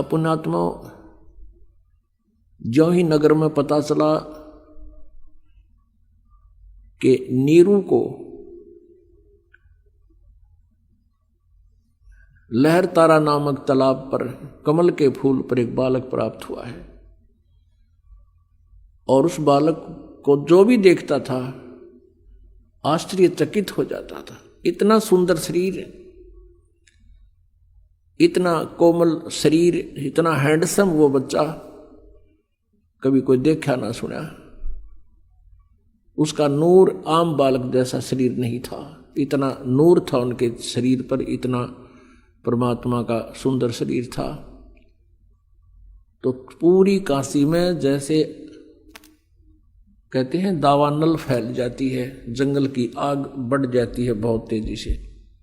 पुण्यात्मा, ज्यों ही नगर में पता चला कि नीरू को लहर तारा नामक तालाब पर कमल के फूल पर एक बालक प्राप्त हुआ है, और उस बालक को जो भी देखता था आश्चर्यचकित हो जाता था। इतना सुंदर शरीर, इतना कोमल शरीर, इतना हैंडसम वो बच्चा कभी कोई देखा ना सुना। उसका नूर आम बालक जैसा शरीर नहीं था, इतना नूर था उनके शरीर पर, इतना परमात्मा का सुंदर शरीर था। तो पूरी काशी में जैसे कहते हैं दावानल फैल जाती है, जंगल की आग बढ़ जाती है बहुत तेजी से।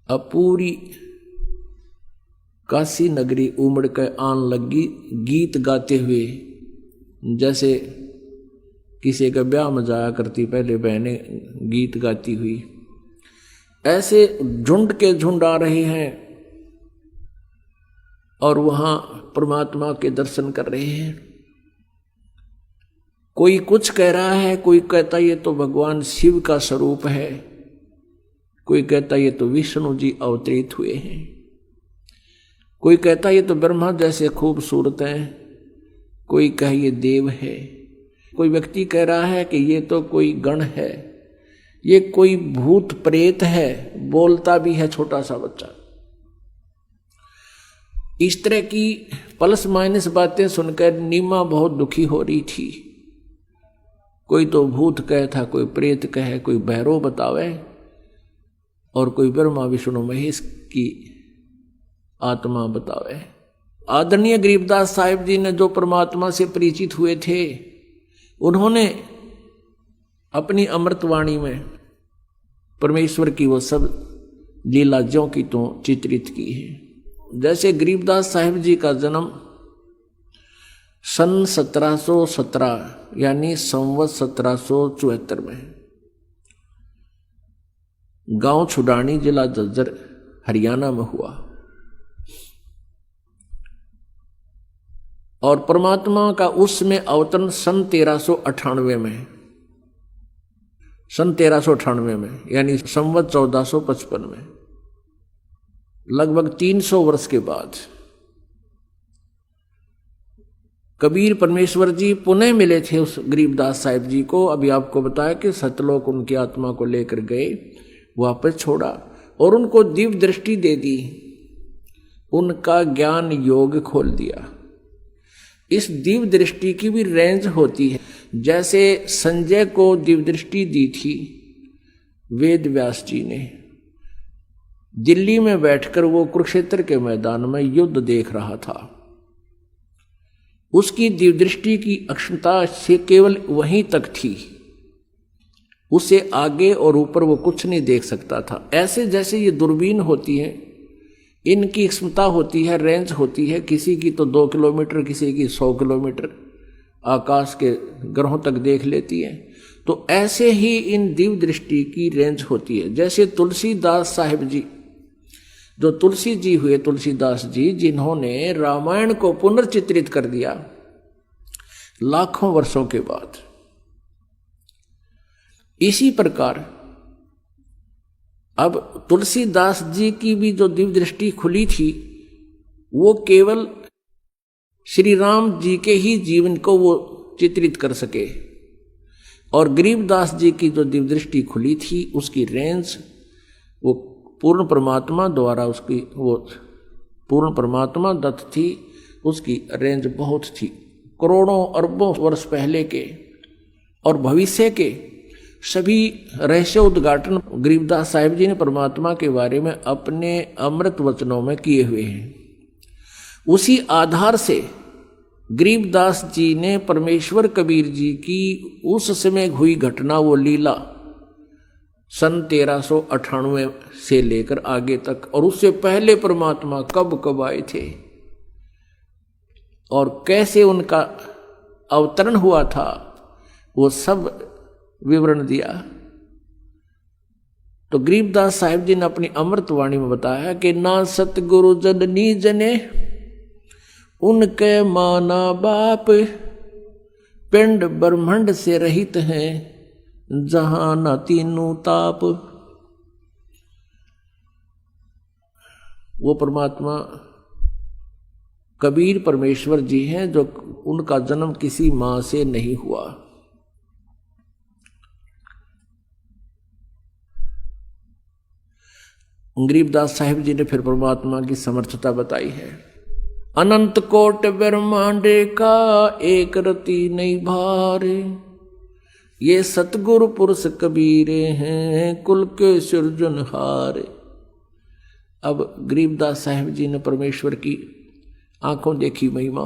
अब पूरी काशी नगरी उमड़ कर आन लगी, गीत गाते हुए, जैसे किसी का ब्याह में जाया करती पहले बहनें गीत गाती हुई, ऐसे झुंड के झुंड आ रहे हैं और वहां परमात्मा के दर्शन कर रहे हैं। कोई कुछ कह रहा है, कोई कहता ये तो भगवान शिव का स्वरूप है, कोई कहता ये तो विष्णु जी अवतरित हुए हैं, कोई कहता ये तो ब्रह्मा जैसे खूबसूरत हैं, कोई कहे ये देव है, कोई व्यक्ति कह रहा है कि ये तो कोई गण है, ये कोई भूत प्रेत है, बोलता भी है छोटा सा बच्चा। इस तरह की प्लस माइनस बातें सुनकर नीमा बहुत दुखी हो रही थी। कोई तो भूत कहे था, कोई प्रेत कहे, कोई भैरव बतावे, और कोई ब्रह्मा विष्णु महेश की आत्मा बतावे। आदरणीय गरीबदास साहिब जी ने जो परमात्मा से परिचित हुए थे, उन्होंने अपनी अमृतवाणी में परमेश्वर की वो सब लीला ज्यों की तो चित्रित की है। जैसे गरीबदास साहिब जी का जन्म सन 1717 यानी संवत 1774 में गांव छुडानी, जिला झज्जर, हरियाणा में हुआ, और परमात्मा का उसमें अवतरण सन 1398 में, सन 1398 में यानी संवत 1455 में, लगभग 300 वर्ष के बाद कबीर परमेश्वर जी पुनः मिले थे उस गरीबदास साहिब जी को। अभी आपको बताया कि सतलोक उनकी आत्मा को लेकर गए, वापस छोड़ा और उनको दिव्य दृष्टि दे दी, उनका ज्ञान योग खोल दिया। इस दिव्य दृष्टि की भी रेंज होती है। जैसे संजय को दिव्य दृष्टि दी थी वेद व्यास जी ने, दिल्ली में बैठकर वो कुरुक्षेत्र के मैदान में युद्ध देख रहा था, उसकी दिव्य दृष्टि की अक्षमता से केवल वहीं तक थी, उससे आगे और ऊपर वो कुछ नहीं देख सकता था। ऐसे जैसे ये दूरबीन होती है, इनकी क्षमता होती है, रेंज होती है, किसी की तो 2 किलोमीटर, किसी की 100 किलोमीटर आकाश के ग्रहों तक देख लेती है। तो ऐसे ही इन दिव्य दृष्टि की रेंज होती है। जैसे तुलसीदास साहिब जी, जो तुलसी जी हुए, तुलसीदास जी, जिन्होंने रामायण को पुनर्चित्रित कर दिया लाखों वर्षों के बाद। इसी प्रकार अब तुलसीदास जी की भी जो दिव्य दृष्टि खुली थी, वो केवल श्री राम जी के ही जीवन को वो चित्रित कर सके, और गरीबदास जी की जो दिव्य दृष्टि खुली थी, उसकी रेंज वो पूर्ण परमात्मा द्वारा, उसकी वो पूर्ण परमात्मा दत्त थी, उसकी रेंज बहुत थी। करोड़ों अरबों वर्ष पहले के और भविष्य के सभी रहस्य उद्घाटन गरीबदास साहिब जी ने परमात्मा के बारे में अपने अमृत वचनों में किए हुए हैं। उसी आधार से गरीबदास जी ने परमेश्वर कबीर जी की उस समय हुई घटना, वो लीला सन 1398 से लेकर आगे तक, और उससे पहले परमात्मा कब कब आए थे और कैसे उनका अवतरण हुआ था, वो सब विवरण दिया। तो गरीबदास साहिब जी ने अपनी अमृतवाणी में बताया कि ना सतगुरु जननी जने उनके माना बाप, पिंड ब्रह्मांड से रहित हैं जहां न तीनों ताप। वो परमात्मा कबीर परमेश्वर जी हैं जो उनका जन्म किसी मां से नहीं हुआ। गरीबदास साहिब जी ने फिर परमात्मा की समर्थता बताई है। अनंत कोट ब्रह्मांडे का एक रति नहीं भार, ये सतगुरु पुरुष कबीरे हैं कुल के सृजनहार। अब गरीबदास साहिब जी ने परमेश्वर की आंखों देखी महिमा,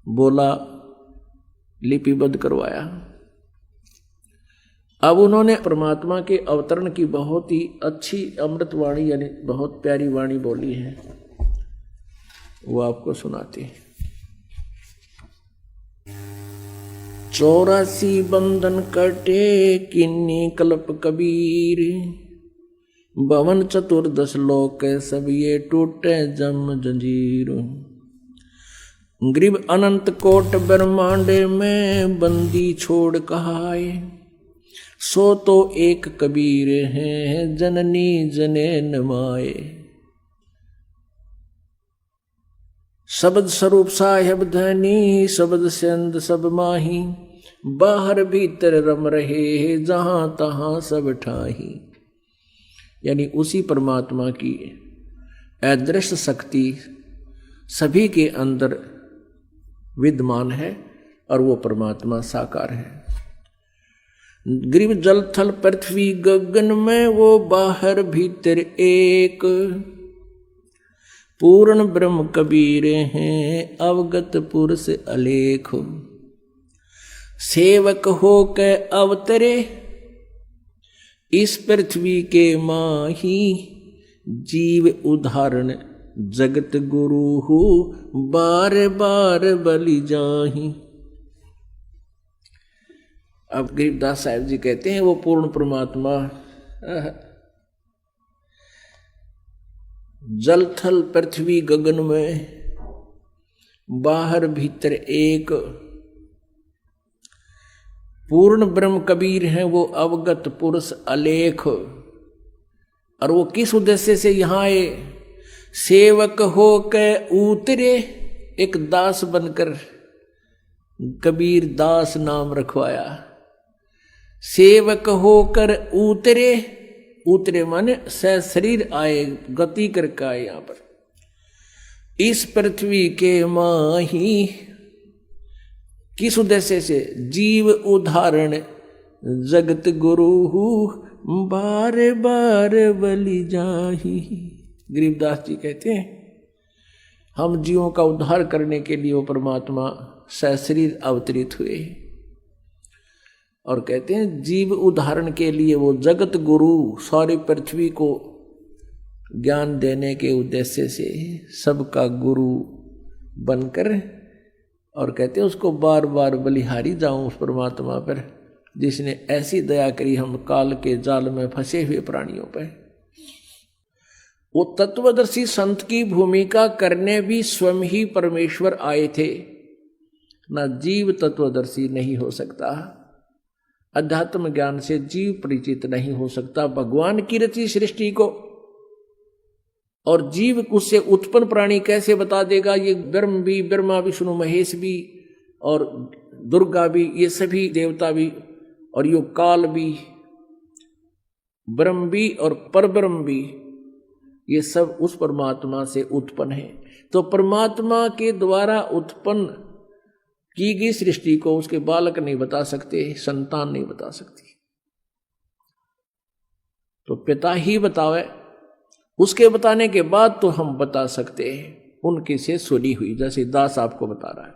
बोला, लिपिबद्ध करवाया। अब उन्होंने परमात्मा के अवतरण की बहुत ही अच्छी अमृतवाणी यानी बहुत प्यारी वाणी बोली है, वो आपको सुनाते हैं। 84 बंधन कटे किन्नी कल्प कबीर, भवन चतुर्दश लोक सब ये टूटे जम जंजीर। गरीब अनंत कोट ब्रह्मांडे में बंदी छोड़ कहाए, सो तो एक कबीर हैं जननी जने नमाए। शब्द स्वरूप साहेब धनी शब्द सेंद सब माही, बाहर भीतर रम रहे जहां तहां सब ठाही। यानी उसी परमात्मा की अदृश्य शक्ति सभी के अंदर विद्यमान है और वो परमात्मा साकार है। गरीब जल थल पृथ्वी गगन में वो बाहर भीतर एक, पूर्ण ब्रह्म कबीर हैं अवगत पुरुष अलेख। सेवक हो के अवतरे इस पृथ्वी के माही, जीव उदाहरण जगत गुरु हो बार बार बलि जाही। अब गरीबदास साहिब जी कहते हैं वो पूर्ण परमात्मा जल थल पृथ्वी गगन में बाहर भीतर एक, पूर्ण ब्रह्म कबीर हैं वो अवगत पुरुष अलेख। और वो किस उद्देश्य से यहाँ आए? सेवक हो के उतरे, एक दास बनकर कबीर दास नाम रखवाया। सेवक होकर उतरे, उतरे माने शरीर आए, गति करके आए यहां पर। इस पृथ्वी के माही, किस उद्देश्य से? जीव उदाहरण जगत गुरु बार बार बलि जाही। गरीबदास जी कहते हैं हम जीवों का उद्धार करने के लिए वो परमात्मा सशरीर अवतरित हुए और कहते हैं जीव उदाहरण के लिए वो जगत गुरु सारी पृथ्वी को ज्ञान देने के उद्देश्य से सबका गुरु बनकर, और कहते हैं उसको बार बार बलिहारी जाऊं उस परमात्मा पर जिसने ऐसी दया करी हम काल के जाल में फंसे हुए प्राणियों पर। वो तत्वदर्शी संत की भूमिका करने भी स्वयं ही परमेश्वर आए थे, ना जीव तत्वदर्शी नहीं हो सकता। अध्यात्म ज्ञान से जीव परिचित नहीं हो सकता भगवान की रची सृष्टि को, और जीव उससे उत्पन्न प्राणी कैसे बता देगा? ये ब्रह्म भी, ब्रह्मा विष्णु महेश भी और दुर्गा भी, ये सभी देवता भी, और यो काल भी, ब्रह्म भी और परब्रह्म भी, ये सब उस परमात्मा से उत्पन्न है। तो परमात्मा के द्वारा उत्पन्न की गई सृष्टि को उसके बालक नहीं बता सकते, संतान नहीं बता सकती, तो पिता ही बतावे। उसके बताने के बाद तो हम बता सकते हैं, उनकी से सुनी हुई, जैसे दास आपको बता रहा है।